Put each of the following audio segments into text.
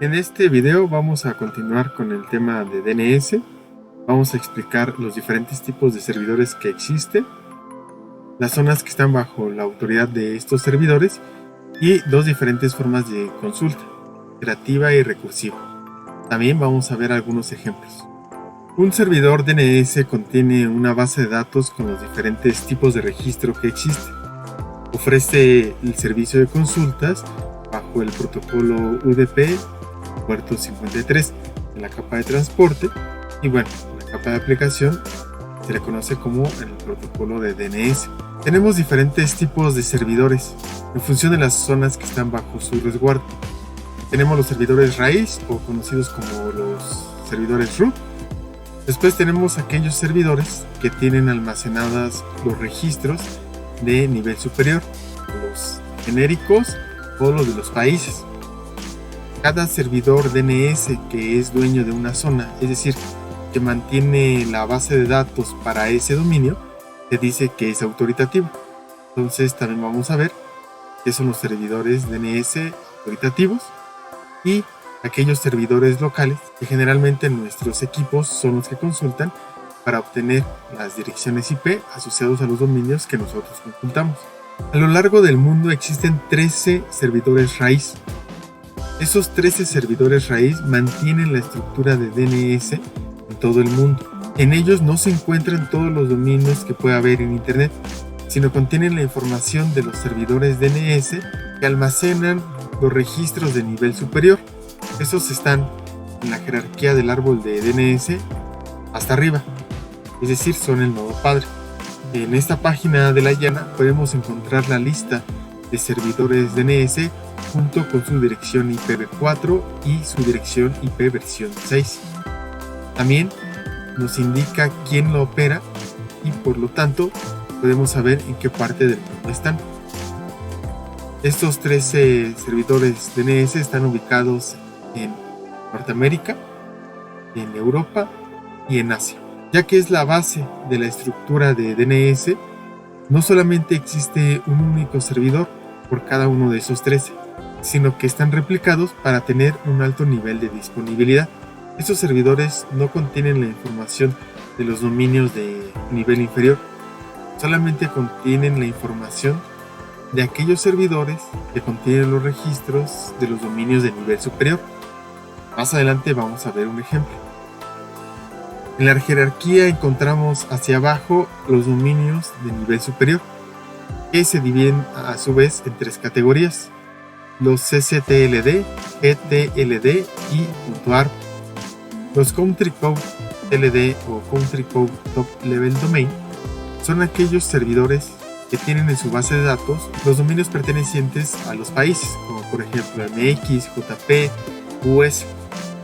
En este video vamos a continuar con el tema de DNS. Vamos a explicar los diferentes tipos de servidores que existen, las zonas que están bajo la autoridad de estos servidores y dos diferentes formas de consulta, iterativa y recursiva. También vamos a ver algunos ejemplos. Un servidor DNS contiene una base de datos con los diferentes tipos de registro que existen. Ofrece el servicio de consultas bajo el protocolo UDP puerto 53 en la capa de transporte, y bueno, la capa de aplicación se le conoce como el protocolo de DNS. Tenemos diferentes tipos de servidores en función de las zonas que están bajo su resguardo. Tenemos los servidores raíz, o conocidos como los servidores root. Después tenemos aquellos servidores que tienen almacenadas los registros de nivel superior, los genéricos o los de los países. Cada servidor DNS que es dueño de una zona, es decir, que mantiene la base de datos para ese dominio, se dice que es autoritativo. Entonces también vamos a ver qué son los servidores DNS autoritativos y aquellos servidores locales que generalmente nuestros equipos son los que consultan para obtener las direcciones IP asociados a los dominios que nosotros consultamos. A lo largo del mundo existen 13 servidores raíz. Esos 13 servidores raíz mantienen la estructura de DNS en todo el mundo. En ellos no se encuentran todos los dominios que puede haber en Internet, sino contienen la información de los servidores DNS que almacenan los registros de nivel superior. Esos están en la jerarquía del árbol de DNS hasta arriba, es decir, son el nodo padre. En esta página de la llana podemos encontrar la lista de servidores DNS junto con su dirección IPv4 y su dirección IP versión 6. También nos indica quién lo opera y por lo tanto podemos saber en qué parte del mundo están. Estos 13 servidores DNS están ubicados en Norteamérica, en Europa y en Asia. Ya que es la base de la estructura de DNS, no solamente existe un único servidor por cada uno de esos 13, sino que están replicados para tener un alto nivel de disponibilidad. Estos servidores no contienen la información de los dominios de nivel inferior, solamente contienen la información de aquellos servidores que contienen los registros de los dominios de nivel superior. Más adelante vamos a ver un ejemplo. En la jerarquía encontramos hacia abajo los dominios de nivel superior, que se dividen a su vez en tres categorías: los CCTLD, GTLD y .ARP. Los Country Code TLD o Country Code Top Level Domain son aquellos servidores que tienen en su base de datos los dominios pertenecientes a los países, como por ejemplo MX, JP, US.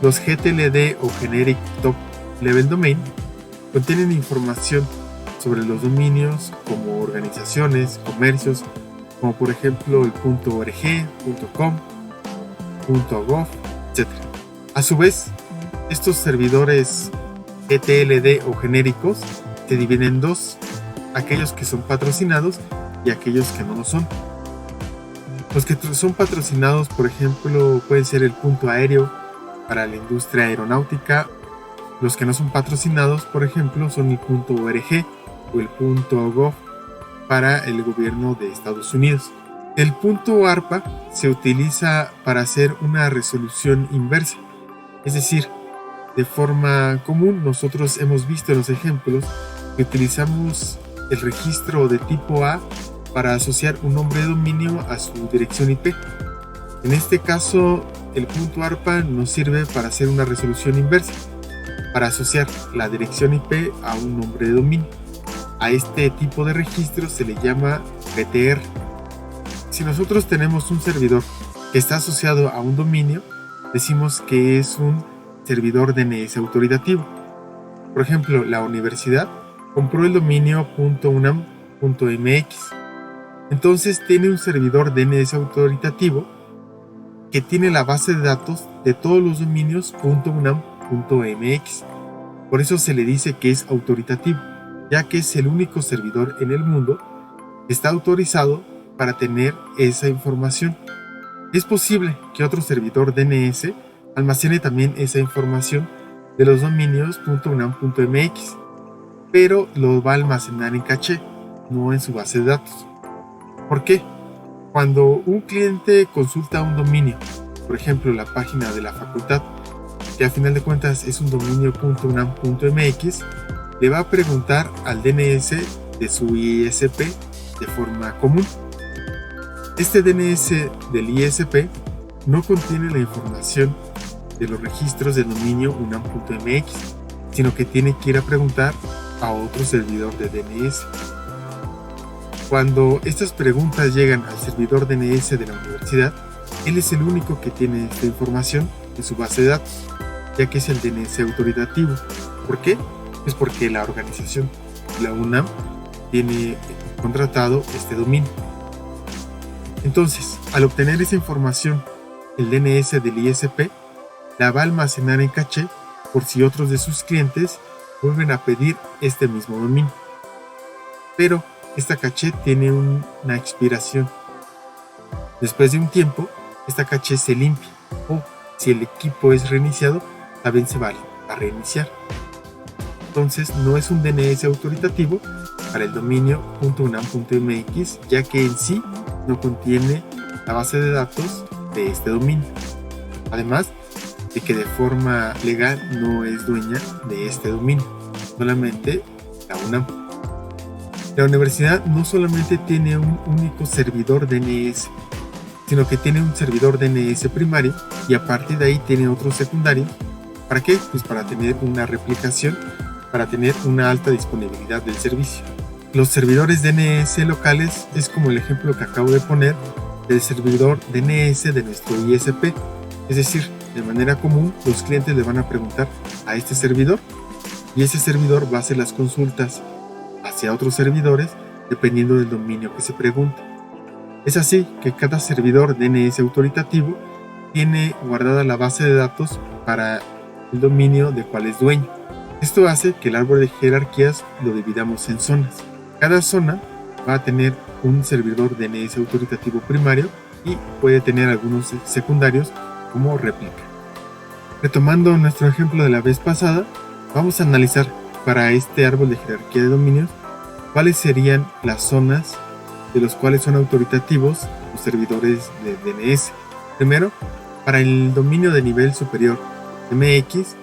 Los GTLD o Generic Top Level Domain contienen información sobre los dominios como organizaciones, comercios, como por ejemplo el .org, .com, .gov, etc. A su vez, estos servidores GTLD o genéricos se dividen en dos: aquellos que son patrocinados y aquellos que no lo son. Los que son patrocinados, por ejemplo, pueden ser el .aéreo para la industria aeronáutica. Los que no son patrocinados, por ejemplo, son el .org o el .gov para el gobierno de Estados Unidos. El .arpa se utiliza para hacer una resolución inversa, es decir, de forma común nosotros hemos visto en los ejemplos que utilizamos el registro de tipo A para asociar un nombre de dominio a su dirección IP. En este caso, el .arpa nos sirve para hacer una resolución inversa, para asociar la dirección IP a un nombre de dominio. A este tipo de registro se le llama PTR. Si nosotros tenemos un servidor que está asociado a un dominio, decimos que es un servidor DNS autoritativo. Por ejemplo, la universidad compró el dominio .unam.mx. Entonces tiene un servidor DNS autoritativo que tiene la base de datos de todos los dominios .unam.mx. Por eso se le dice que es autoritativo, ya que es el único servidor en el mundo que está autorizado para tener esa información. Es posible que otro servidor DNS almacene también esa información de los dominios .unam.mx, pero lo va a almacenar en caché, no en su base de datos. ¿Por qué? Cuando un cliente consulta un dominio, por ejemplo la página de la facultad, que a final de cuentas es un dominio .unam.mx, le va a preguntar al DNS de su ISP de forma común. Este DNS del ISP no contiene la información de los registros del dominio unam.mx, sino que tiene que ir a preguntar a otro servidor de DNS. Cuando estas preguntas llegan al servidor DNS de la universidad, él es el único que tiene esta información en su base de datos, ya que es el DNS autoritativo. ¿Por qué? Es porque la organización, la UNAM, tiene contratado este dominio. Entonces, al obtener esa información, el DNS del ISP la va a almacenar en caché por si otros de sus clientes vuelven a pedir este mismo dominio. Pero esta caché tiene una expiración. Después de un tiempo, esta caché se limpia, o si el equipo es reiniciado, también se va a reiniciar. Entonces no es un DNS autoritativo para el dominio .unam.mx, ya que en sí no contiene la base de datos de este dominio. Además de que de forma legal no es dueña de este dominio, solamente la UNAM. La universidad no solamente tiene un único servidor DNS, sino que tiene un servidor DNS primario y a partir de ahí tiene otros secundarios. ¿Para qué? Pues para tener una replicación, para tener una alta disponibilidad del servicio. Los servidores DNS locales es como el ejemplo que acabo de poner del servidor DNS de nuestro ISP. Es decir, de manera común los clientes le van a preguntar a este servidor y ese servidor va a hacer las consultas hacia otros servidores dependiendo del dominio que se pregunta. Es así que cada servidor DNS autoritativo tiene guardada la base de datos para el dominio de cual es dueño. Esto hace que el árbol de jerarquías lo dividamos en zonas. Cada zona va a tener un servidor DNS autoritativo primario y puede tener algunos secundarios como réplica. Retomando nuestro ejemplo de la vez pasada, vamos a analizar para este árbol de jerarquía de dominios cuáles serían las zonas de los cuales son autoritativos los servidores de DNS. Primero, para el dominio de nivel superior MX,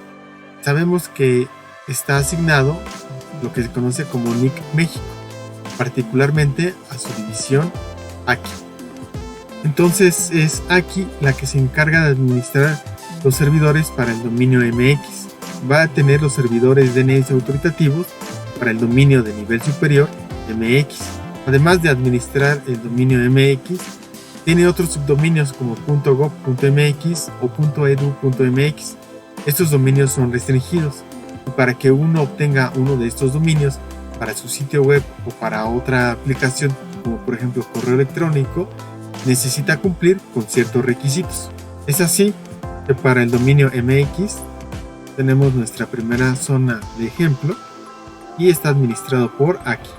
sabemos que está asignado lo que se conoce como NIC México, particularmente a su división AKI. Entonces es AKI la que se encarga de administrar los servidores para el dominio MX. Va a tener los servidores DNS autoritativos para el dominio de nivel superior MX. Además de administrar el dominio MX, tiene otros subdominios como .gov.mx o .edu.mx. Estos dominios son restringidos y para que uno obtenga uno de estos dominios para su sitio web o para otra aplicación, como por ejemplo correo electrónico, necesita cumplir con ciertos requisitos. Es así que para el dominio MX tenemos nuestra primera zona de ejemplo y está administrado por AKI.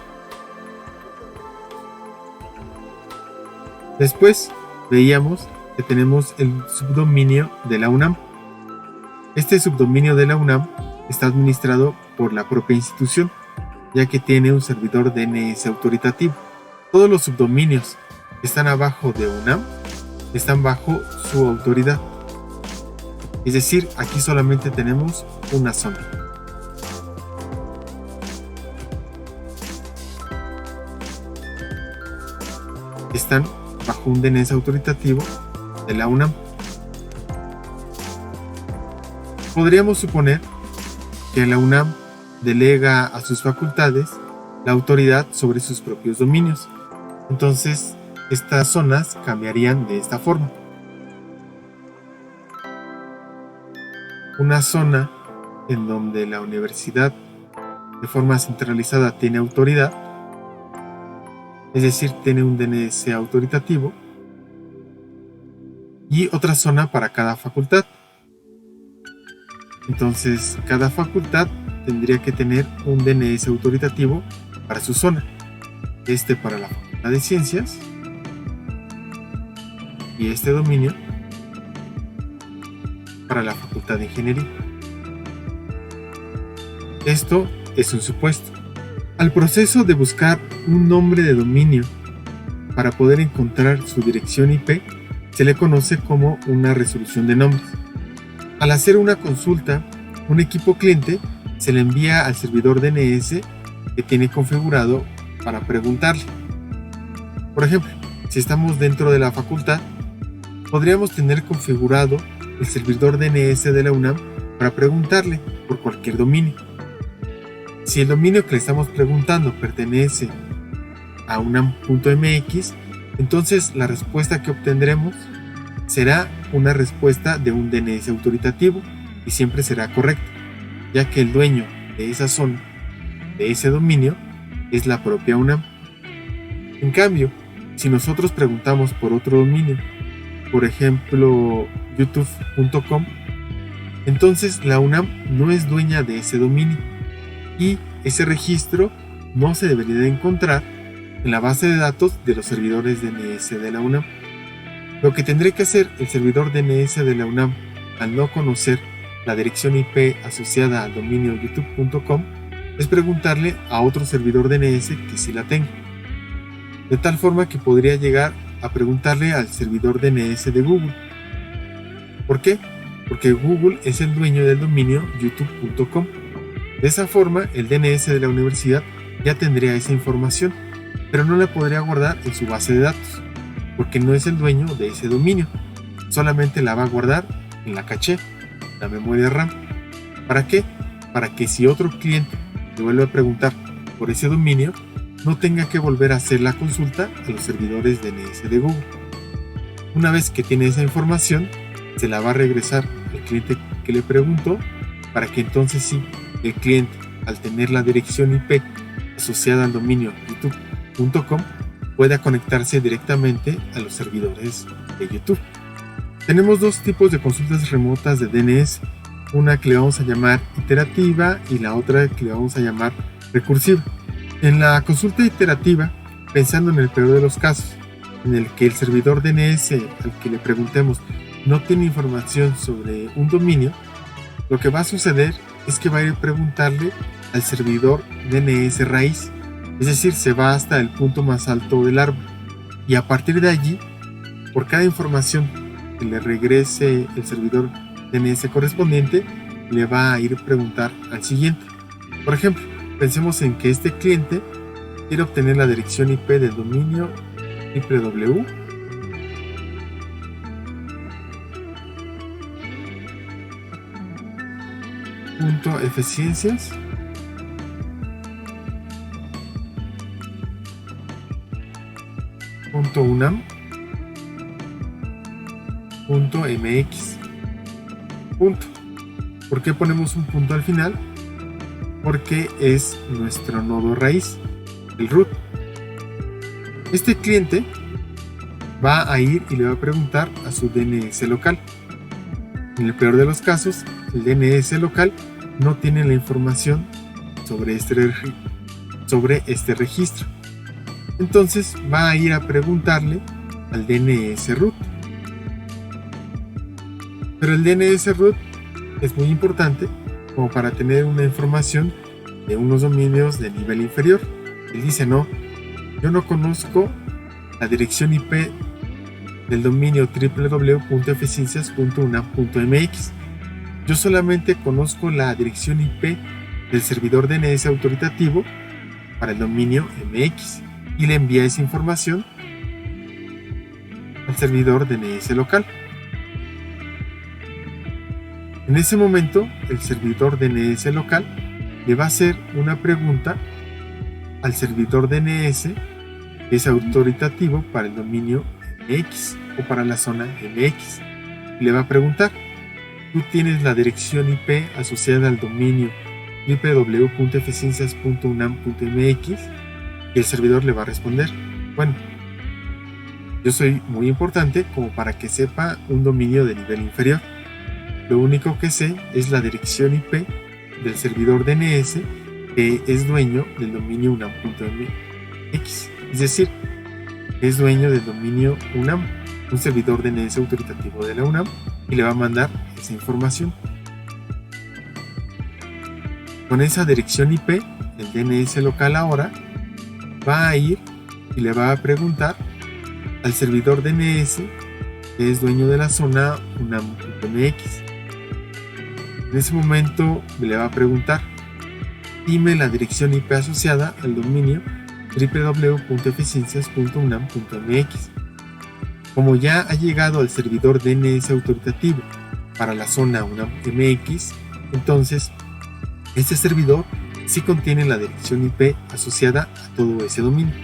Después veíamos que tenemos el subdominio de la UNAM. Este subdominio de la UNAM está administrado por la propia institución, ya que tiene un servidor DNS autoritativo. Todos los subdominios que están abajo de UNAM están bajo su autoridad. Es decir, aquí solamente tenemos una zona. Están bajo un DNS autoritativo de la UNAM. Podríamos suponer que la UNAM delega a sus facultades la autoridad sobre sus propios dominios. Entonces, estas zonas cambiarían de esta forma. Una zona en donde la universidad de forma centralizada tiene autoridad, es decir, tiene un DNS autoritativo, y otra zona para cada facultad. Entonces, cada facultad tendría que tener un DNS autoritativo para su zona. Este para la Facultad de Ciencias y este dominio para la Facultad de Ingeniería. Esto es un supuesto. Al proceso de buscar un nombre de dominio para poder encontrar su dirección IP se le conoce como una resolución de nombres. Al hacer una consulta, un equipo cliente se le envía al servidor DNS que tiene configurado para preguntarle. Por ejemplo, si estamos dentro de la facultad, podríamos tener configurado el servidor DNS de la UNAM para preguntarle por cualquier dominio. Si el dominio que le estamos preguntando pertenece a unam.mx, entonces la respuesta que obtendremos será una respuesta de un DNS autoritativo y siempre será correcta, ya que el dueño de esa zona, de ese dominio, es la propia UNAM. En cambio, si nosotros preguntamos por otro dominio, por ejemplo youtube.com, entonces la UNAM no es dueña de ese dominio y ese registro no se debería de encontrar en la base de datos de los servidores DNS de la UNAM. Lo que tendré que hacer el servidor DNS de la UNAM al no conocer la dirección IP asociada al dominio youtube.com es preguntarle a otro servidor DNS que sí la tenga. De tal forma que podría llegar a preguntarle al servidor DNS de Google. ¿Por qué? Porque Google es el dueño del dominio youtube.com. De esa forma, el DNS de la universidad ya tendría esa información, pero no la podría guardar en su base de datos, porque no es el dueño de ese dominio. Solamente la va a guardar en la caché, la memoria RAM. ¿Para qué? Para que si otro cliente le vuelve a preguntar por ese dominio, no tenga que volver a hacer la consulta a los servidores DNS de Google. Una vez que tiene esa información, se la va a regresar al cliente que le preguntó, para que entonces sí, el cliente, al tener la dirección IP asociada al dominio youtube.com, pueda conectarse directamente a los servidores de YouTube. Tenemos dos tipos de consultas remotas de DNS, una que le vamos a llamar iterativa y la otra que le vamos a llamar recursiva. En la consulta iterativa, pensando en el peor de los casos, en el que el servidor DNS al que le preguntemos no tiene información sobre un dominio, lo que va a suceder es que va a ir a preguntarle al servidor DNS raíz, es decir, se va hasta el punto más alto del árbol, y a partir de allí, por cada información que le regrese el servidor DNS correspondiente, le va a ir a preguntar al siguiente. Por ejemplo, pensemos en que este cliente quiere obtener la dirección IP del dominio www.eficiencias.unam.mx. ¿Por qué ponemos un punto al final? Porque es nuestro nodo raíz, el root. Este cliente va a ir y le va a preguntar a su DNS local. En el peor de los casos, el DNS local no tiene la información sobre este registro. Entonces va a ir a preguntarle al DNS root. Pero el DNS root es muy importante como para tener una información de unos dominios de nivel inferior. Él dice: no, yo no conozco la dirección IP del dominio www.eficiencias.unam.mx. Yo solamente conozco la dirección IP del servidor DNS autoritativo para el dominio MX y le envía esa información al servidor DNS local. En ese momento, el servidor DNS local le va a hacer una pregunta al servidor DNS que es autoritativo para el dominio MX o para la zona MX. Le va a preguntar: ¿tú tienes la dirección IP asociada al dominio www.eficiencias.unam.mx? Y el servidor le va a responder: bueno, yo soy muy importante como para que sepa un dominio de nivel inferior. Lo único que sé es la dirección IP del servidor DNS que es dueño del dominio unam.mx, es decir, es dueño del dominio UNAM, un servidor DNS autoritativo de la UNAM, y le va a mandar esa información. Con esa dirección IP, el DNS local ahora va a ir y le va a preguntar al servidor DNS, que es dueño de la zona unam.mx. En ese momento le va a preguntar: dime la dirección IP asociada al dominio www.eficiencias.unam.mx. Como ya ha llegado al servidor DNS autoritativo para la zona UNAM.mx, entonces este servidor sí contiene la dirección IP asociada a todo ese dominio.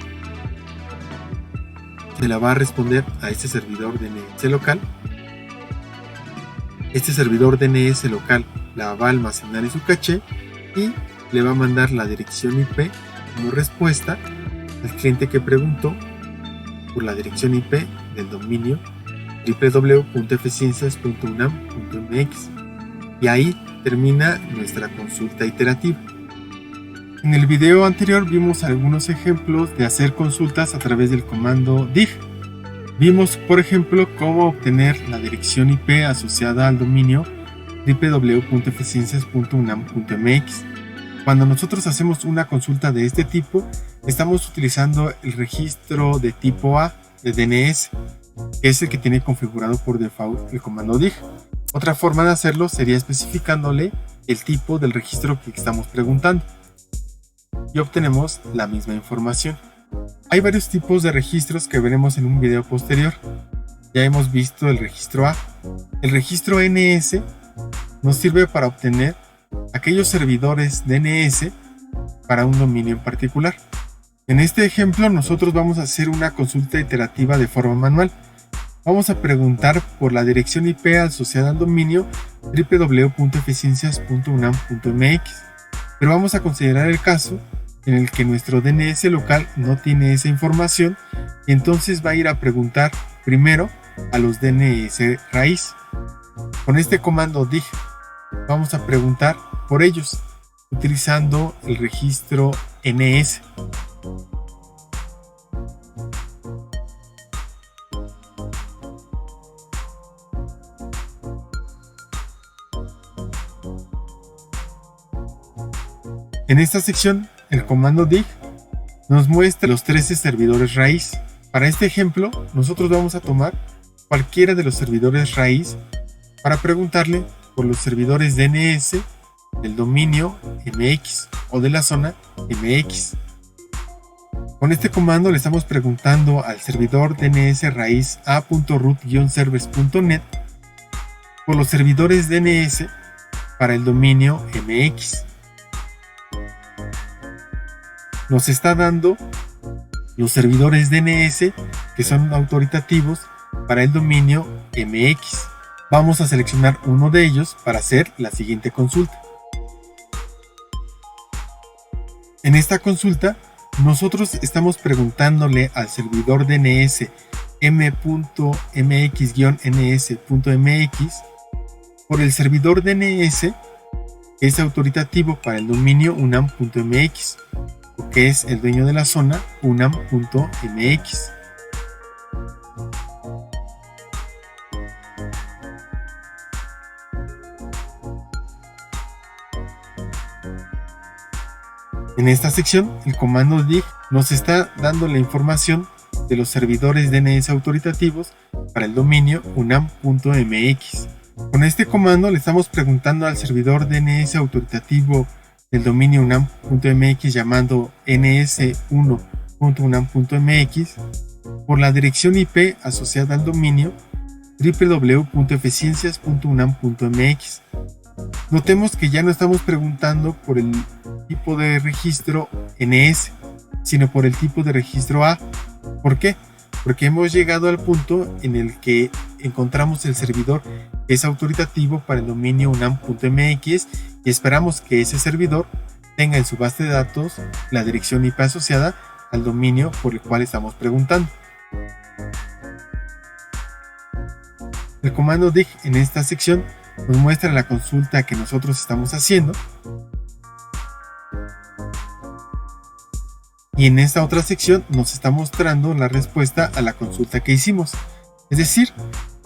Se la va a responder a este servidor DNS local. Este servidor DNS local la va a almacenar en su caché y le va a mandar la dirección IP como respuesta al cliente que preguntó por la dirección IP del dominio www.eficiencias.unam.mx, y ahí termina nuestra consulta iterativa. En el video anterior vimos algunos ejemplos de hacer consultas a través del comando dig. Vimos, por ejemplo, cómo obtener la dirección IP asociada al dominio www.eficiencias.unam.mx. Cuando nosotros hacemos una consulta de este tipo, estamos utilizando el registro de tipo A de DNS, que es el que tiene configurado por default el comando dig. Otra forma de hacerlo sería especificándole el tipo del registro que estamos preguntando, y obtenemos la misma información. Hay varios tipos de registros que veremos en un video posterior. Ya hemos visto el registro A. El registro NS nos sirve para obtener aquellos servidores DNS para un dominio en particular. En este ejemplo nosotros vamos a hacer una consulta iterativa de forma manual. Vamos a preguntar por la dirección IP asociada al dominio www.eficiencias.unam.mx, pero vamos a considerar el caso en el que nuestro DNS local no tiene esa información, y entonces va a ir a preguntar primero a los DNS raíz. Con este comando dig vamos a preguntar por ellos utilizando el registro NS. En esta sección, el comando dig nos muestra los 13 servidores raíz. Para este ejemplo, nosotros vamos a tomar cualquiera de los servidores raíz para preguntarle por los servidores DNS del dominio MX o de la zona MX. Con este comando le estamos preguntando al servidor DNS raíz a.root-servers.net por los servidores DNS para el dominio MX. Nos está dando los servidores DNS que son autoritativos para el dominio MX. Vamos a seleccionar uno de ellos para hacer la siguiente consulta. En esta consulta, nosotros estamos preguntándole al servidor DNS m.mx-ns.mx por el servidor DNS que es autoritativo para el dominio unam.mx, que es el dueño de la zona unam.mx. En esta sección, el comando dig nos está dando la información de los servidores DNS autoritativos para el dominio unam.mx. Con este comando le estamos preguntando al servidor DNS autoritativo del dominio unam.mx llamando ns1.unam.mx por la dirección IP asociada al dominio www.eficiencias.unam.mx. Notemos que ya no estamos preguntando por el tipo de registro NS, sino por el tipo de registro A. ¿Por qué? Porque hemos llegado al punto en el que encontramos el servidor que es autoritativo para el dominio unam.mx y esperamos que ese servidor tenga en su base de datos la dirección IP asociada al dominio por el cual estamos preguntando. El comando dig en esta sección nos muestra la consulta que nosotros estamos haciendo, y en esta otra sección nos está mostrando la respuesta a la consulta que hicimos. Es decir,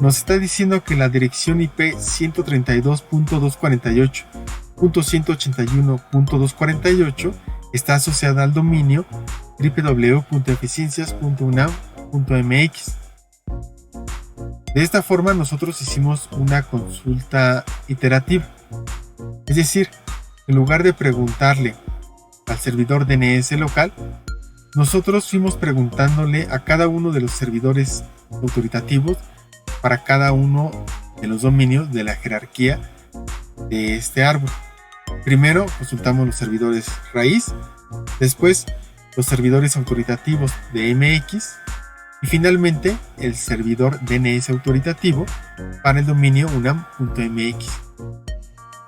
nos está diciendo que la dirección IP 132.248.181.248 está asociada al dominio www.eficiencias.unam.mx. De esta forma nosotros hicimos una consulta iterativa, es decir, en lugar de preguntarle al servidor DNS local, nosotros fuimos preguntándole a cada uno de los servidores autoritativos para cada uno de los dominios de la jerarquía de este árbol. Primero consultamos los servidores raíz, después los servidores autoritativos de MX y finalmente el servidor DNS autoritativo para el dominio unam.mx.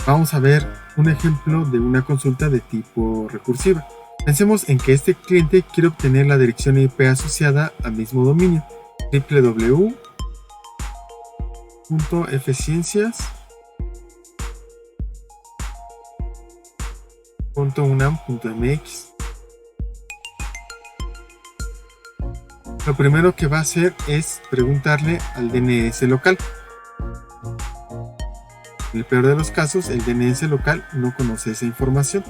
Vamos a ver un ejemplo de una consulta de tipo recursiva. Pensemos en que este cliente quiere obtener la dirección IP asociada al mismo dominio www.eficiencias.unam.mx. Lo primero que va a hacer es preguntarle al DNS local. En el peor de los casos, el DNS local no conoce esa información.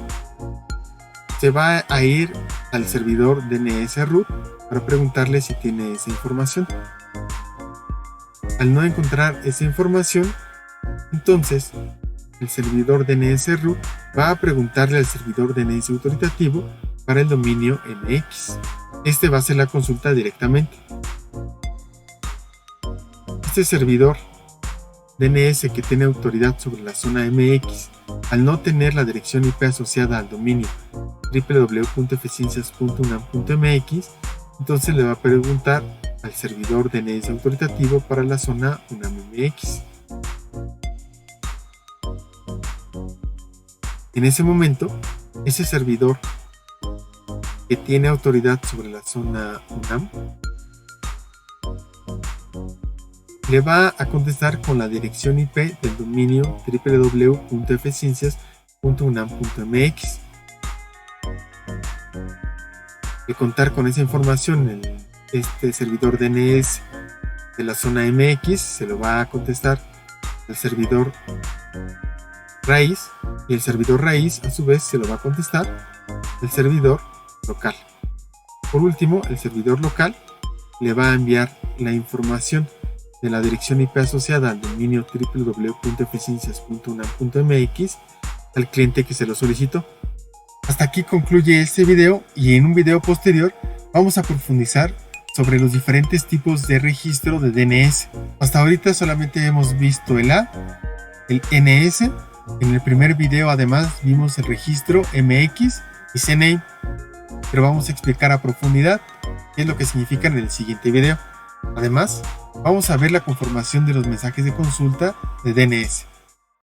Se va a ir al servidor DNS root para preguntarle si tiene esa información. Al no encontrar esa información, entonces el servidor DNS root va a preguntarle al servidor DNS autoritativo para el dominio MX. Este va a hacer la consulta directamente. Este servidor DNS que tiene autoridad sobre la zona MX, al no tener la dirección IP asociada al dominio www.eficiencias.unam.mx, entonces le va a preguntar al servidor DNS autoritativo para la zona UNAM-MX. En ese momento, ese servidor que tiene autoridad sobre la zona UNAM le va a contestar con la dirección IP del dominio www.eficiencias.unam.mx. De contar con esa información, este servidor DNS de la zona MX se lo va a contestar el servidor raíz, y el servidor raíz a su vez se lo va a contestar el servidor local. Por último, el servidor local le va a enviar la información de la dirección IP asociada al dominio www.eficiencias.unam.mx al cliente que se lo solicitó. Hasta aquí concluye este video, y en un video posterior vamos a profundizar sobre los diferentes tipos de registro de DNS. Hasta ahorita solamente hemos visto el A, el NS. En el primer video además vimos el registro MX y CNAME, pero vamos a explicar a profundidad qué es lo que significan en el siguiente video. Además, vamos a ver la conformación de los mensajes de consulta de DNS.